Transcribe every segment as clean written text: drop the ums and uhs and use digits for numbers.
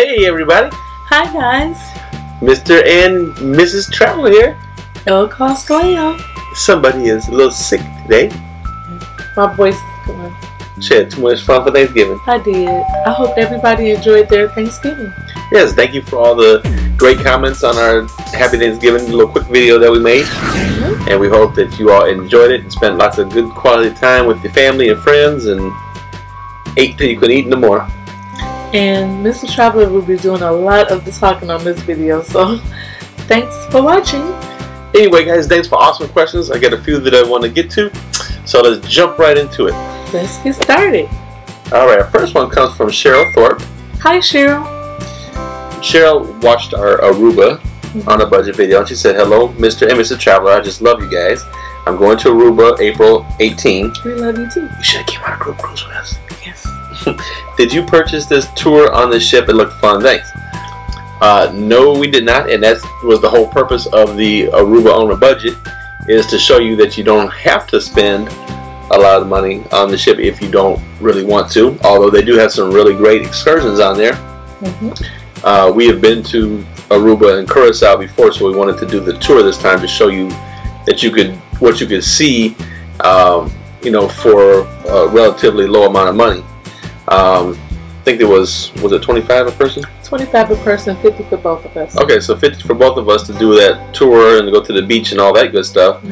Hey everybody, Hi guys, Mr. and Mrs. Traveler here. El Cosplay. Somebody is a little sick today. My voice is going. She had too much fun for Thanksgiving. I did. I hope everybody enjoyed their Thanksgiving. Yes, thank you for all the great comments on our Happy Thanksgiving little quick video that we made. And we hope that you all enjoyed it and spent lots of good quality time with your family and friends and ate till you couldn't eat no more. And Mr. Traveler will be doing a lot of the talking on this video, so thanks for watching. Anyway guys, thanks for awesome questions. I got a few that I want to get to, so let's jump right into it. Let's get started. Alright, our first one comes from Cheryl Thorpe. Hi Cheryl. Cheryl watched our Aruba on a budget video and she said, hello Mr. and Mrs. Traveler, I just love you guys. I'm going to Aruba April 18. We love you too. You should have came on a group cruise with us. Yes. Did you purchase this tour on the ship? It looked fun, thanks. No, we did not, and that was the whole purpose of the Aruba on a budget, is to show you that you don't have to spend a lot of money on the ship if you don't really want to, although they do have some really great excursions on there. We have been to Aruba and Curacao before, so we wanted to do the tour this time to show you that you could, what you could see, you know, for a relatively low amount of money. I think it was it 25 a person? 25 a person, 50 for both of us. Okay, so 50 for both of us to do that tour and to go to the beach and all that good stuff.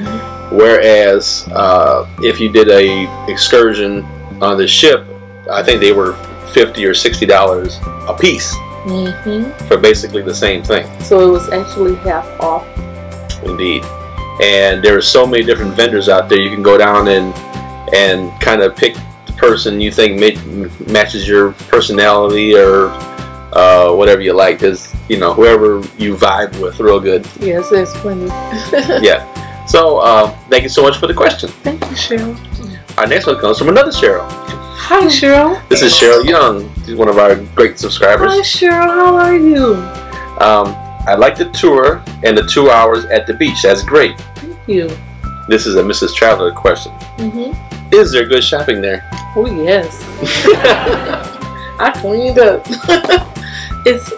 Whereas if you did a excursion on the ship, I think they were $50 or $60 a piece for basically the same thing. So it was actually half off. Indeed. And there are so many different vendors out there. You can go down and kind of pick the person you think matches your personality or whatever you like. There's, you know, whoever you vibe with real good. Yes, there's plenty. Yeah. So thank you so much for the question. Thank you, Cheryl. Our next one comes from another Cheryl. Hi, Cheryl. This is Cheryl Young. She's one of our great subscribers. Hi, Cheryl. How are you? I like the tour and the 2 hours at the beach. That's great. Thank you. This is a Mrs. Traveler question. Is there good shopping there? Oh, yes. I cleaned up. It's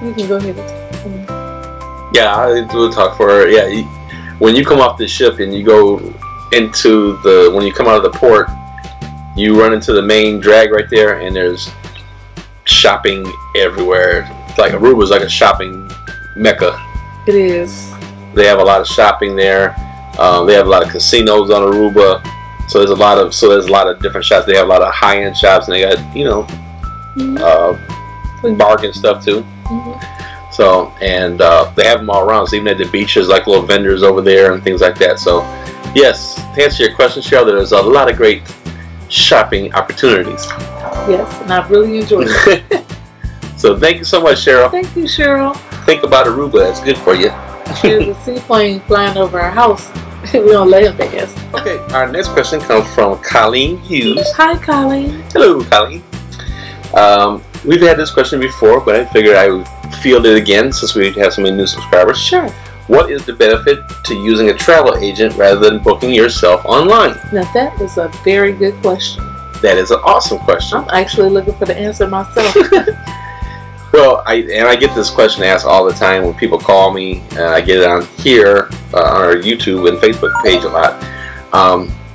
you can go ahead and talk. Yeah, I will talk for her. Yeah, when you come off the ship and you go into when you come out of the port, you run into the main drag right there, and there's shopping everywhere. It's like Aruba is like a shopping mecca. It is. They have a lot of shopping there. They have a lot of casinos on Aruba, so there's a lot of different shops. They have a lot of high-end shops, and they got, you know, bargain stuff too. So, and they have them all around. So even at the beach, there's like little vendors over there and things like that. So, yes, to answer your question, Cheryl, there's a lot of great shopping opportunities. Yes, and I've really enjoyed it. So thank you so much, Cheryl. Thank you, Cheryl. Think about Aruba. That's good for you. There's a seaplane flying over our house. We don't let him pass. Okay, our next question comes from Colleen Hughes. Hi, Colleen. Hello, Colleen. We've had this question before, but I figured I would field it again since we have so many new subscribers. Sure. What is the benefit to using a travel agent rather than booking yourself online? Now that is a very good question. That is an awesome question. I'm actually looking for the answer myself. Well, I get this question asked all the time when people call me, and I get it on here on our YouTube and Facebook page a lot.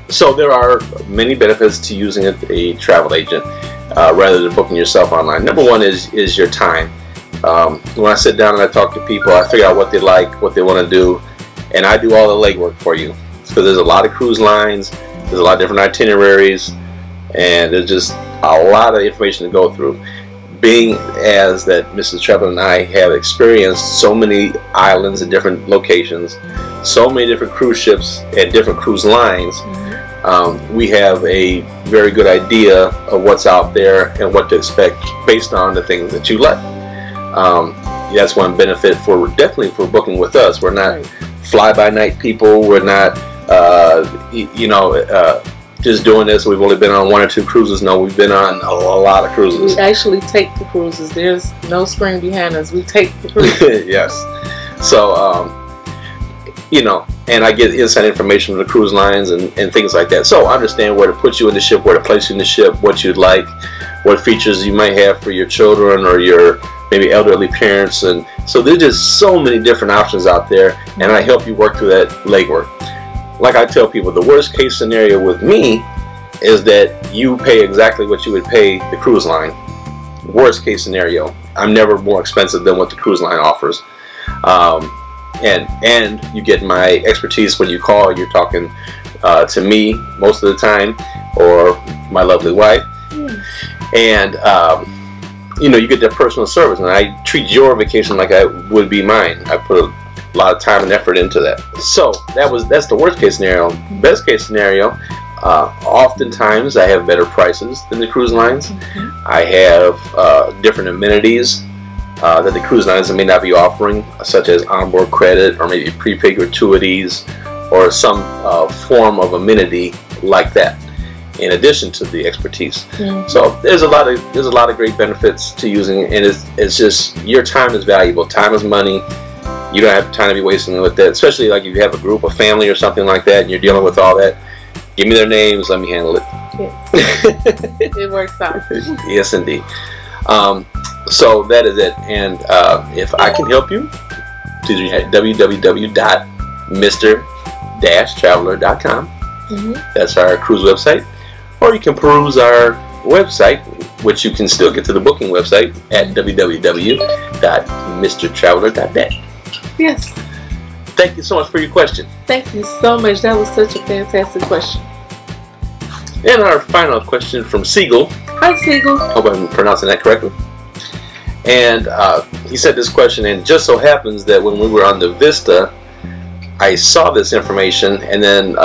So there are many benefits to using a travel agent rather than booking yourself online. Number one is your time. When I sit down and I talk to people, I figure out what they like, what they want to do, and I do all the legwork for you. Because there's a lot of cruise lines, there's a lot of different itineraries, and there's just a lot of information to go through. Being as that Mrs. Traveler and I have experienced so many islands and different locations, so many different cruise ships and different cruise lines, we have a very good idea of what's out there and what to expect based on the things that you like. That's one benefit definitely for booking with us. We're not fly-by-night people. We're not just doing this. We've only been on 1 or 2 cruises. No, we've been on a lot of cruises. We actually take the cruises. There's no string behind us. We take the cruises. Yes. So, you know, and I get inside information from the cruise lines and things like that. So I understand where to put you in the ship, where to place you in the ship, what you'd like, what features you might have for your children or your maybe elderly parents. And so there's just so many different options out there, and I help you work through that legwork. Like I tell people, the worst case scenario with me is that you pay exactly what you would pay the cruise line. Worst case scenario. I'm never more expensive than what the cruise line offers. And you get my expertise when you call. You're talking to me most of the time, or my lovely wife. And you know, you get that personal service, and I treat your vacation like I would be mine. I put a lot of time and effort into that. So that's the worst case scenario. Best case scenario, oftentimes I have better prices than the cruise lines. I have different amenities that the cruise lines may not be offering, such as onboard credit or maybe prepaid gratuities or some form of amenity like that, in addition to the expertise. So there's a lot of great benefits to using it, and it's just, your time is valuable. Time is money. You don't have time to be wasting with that, especially like if you have a group, a family or something like that, and you're dealing with all that. Give me their names, let me handle it. Yes. It works out. Yes, indeed. So that is it. And if I can help you, please visit www.mr-traveler.com. That's our cruise website. Or you can peruse our website, which you can still get to the booking website at www.mrtraveler.net. Yes. Thank you so much for your question. Thank you so much. That was such a fantastic question. And our final question from Siegel. Hi, Siegel. Hope I'm pronouncing that correctly. And he said this question, and it just so happens that when we were on the Vista, I saw this information, and then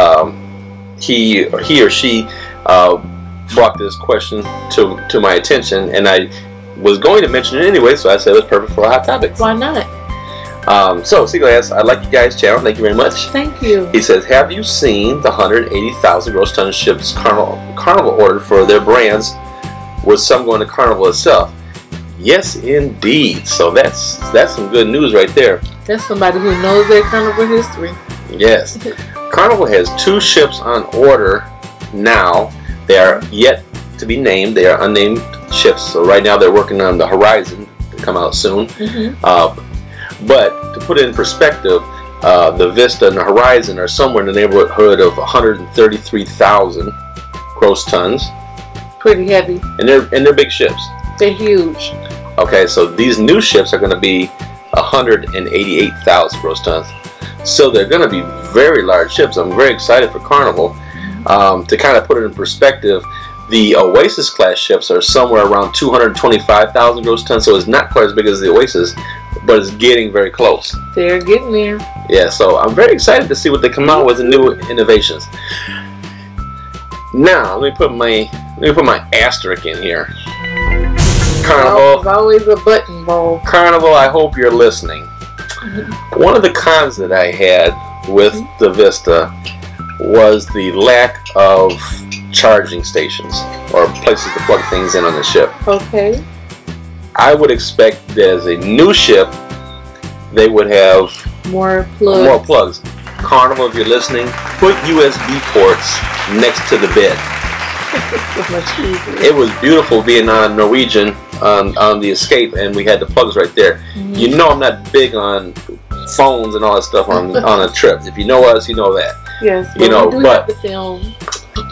he or she brought this question to my attention, and I was going to mention it anyway, so I said it was perfect for Hot Topics. Why not? So Siegel asks, I like you guys' channel. Thank you very much. Thank you. He says, have you seen the 180,000 gross ton ships Carnival ordered for their brands, with some going to Carnival itself? Yes, indeed. So that's some good news right there. That's somebody who knows their Carnival history. Yes. Carnival has 2 ships on order now. They are yet to be named. They are unnamed ships. So right now they're working on the Horizon to come out soon. But to put it in perspective, the Vista and the Horizon are somewhere in the neighborhood of 133,000 gross tons. Pretty heavy. And they're big ships. They're huge. Okay, so these new ships are going to be 188,000 gross tons. So they're going to be very large ships. I'm very excited for Carnival. To kind of put it in perspective, the Oasis class ships are somewhere around 225,000 gross tons, so it's not quite as big as the Oasis, but it's getting very close. They're getting there. Yeah, so I'm very excited to see what they come out with, the new innovations. Now let me put my asterisk in here. Carnival. There's always a button, Bo. Carnival, I hope you're listening. One of the cons that I had with the Vista was the lack of charging stations or places to plug things in on the ship. Okay. I would expect that as a new ship, they would have more plugs. More plugs. Carnival, if you're listening, put USB ports next to the bed. It's so much easier. It was beautiful being on Norwegian on the Escape, and we had the plugs right there. You know I'm not big on phones and all that stuff on a trip. If you know us, you know that. Yes, you know, we do have to film.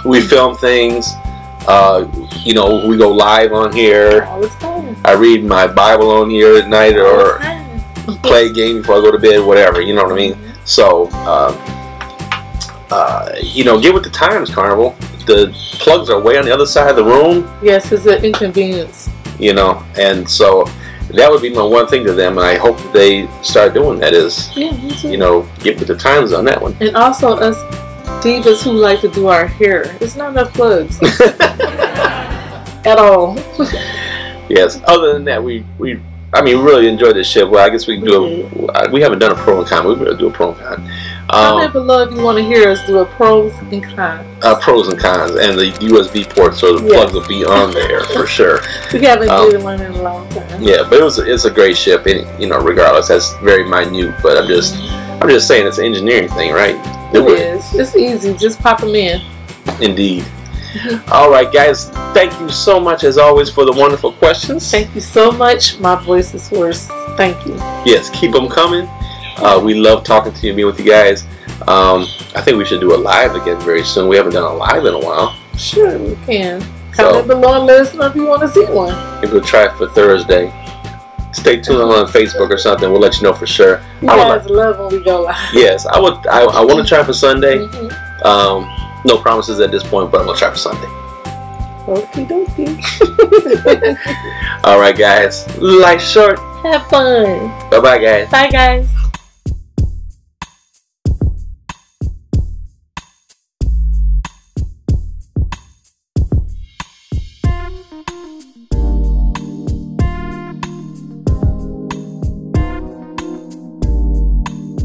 We film things. You know, we go live on here. All the time. I read my Bible on here at night, or play a game before I go to bed, whatever. You know what I mean? So, you know, get with the times, Carnival. The plugs are way on the other side of the room. Yes, it's an inconvenience. You know, and so that would be my one thing to them, and I hope that they start doing that is, you know, get with the times on that one. And also us divas who like to do our hair. It's not enough plugs. At all. Yes. Other than that, we really enjoyed this ship. Well, I guess we can do we haven't done a pro and con. We're going to do a pro and con. Comment below if you want to hear us do a pros and cons. Pros and cons, and the USB port, so the plugs will be on there for sure. We haven't did one in a long time. Yeah, but it's a great ship, and you know, regardless, that's very minute. But I'm just I'm just saying it's an engineering thing, right? It is. It's easy. Just pop them in. Indeed. Alright guys, thank you so much as always for the wonderful questions. Thank you so much. My voice is hoarse. Thank you. Yes, keep them coming. We love talking to you and being with you guys. I think we should do a live again very soon. We haven't done a live in a while. Sure, we can. Comment below and let us know if you want to see one. Maybe we'll try it for Thursday. Stay tuned on Facebook or something. We'll let you know for sure. You guys love when we go live. Yes, I want to try for Sunday. No promises at this point, but I'm going to try for Sunday. Okie dokie. Alright guys, life short. Have fun. Bye bye guys. Bye guys.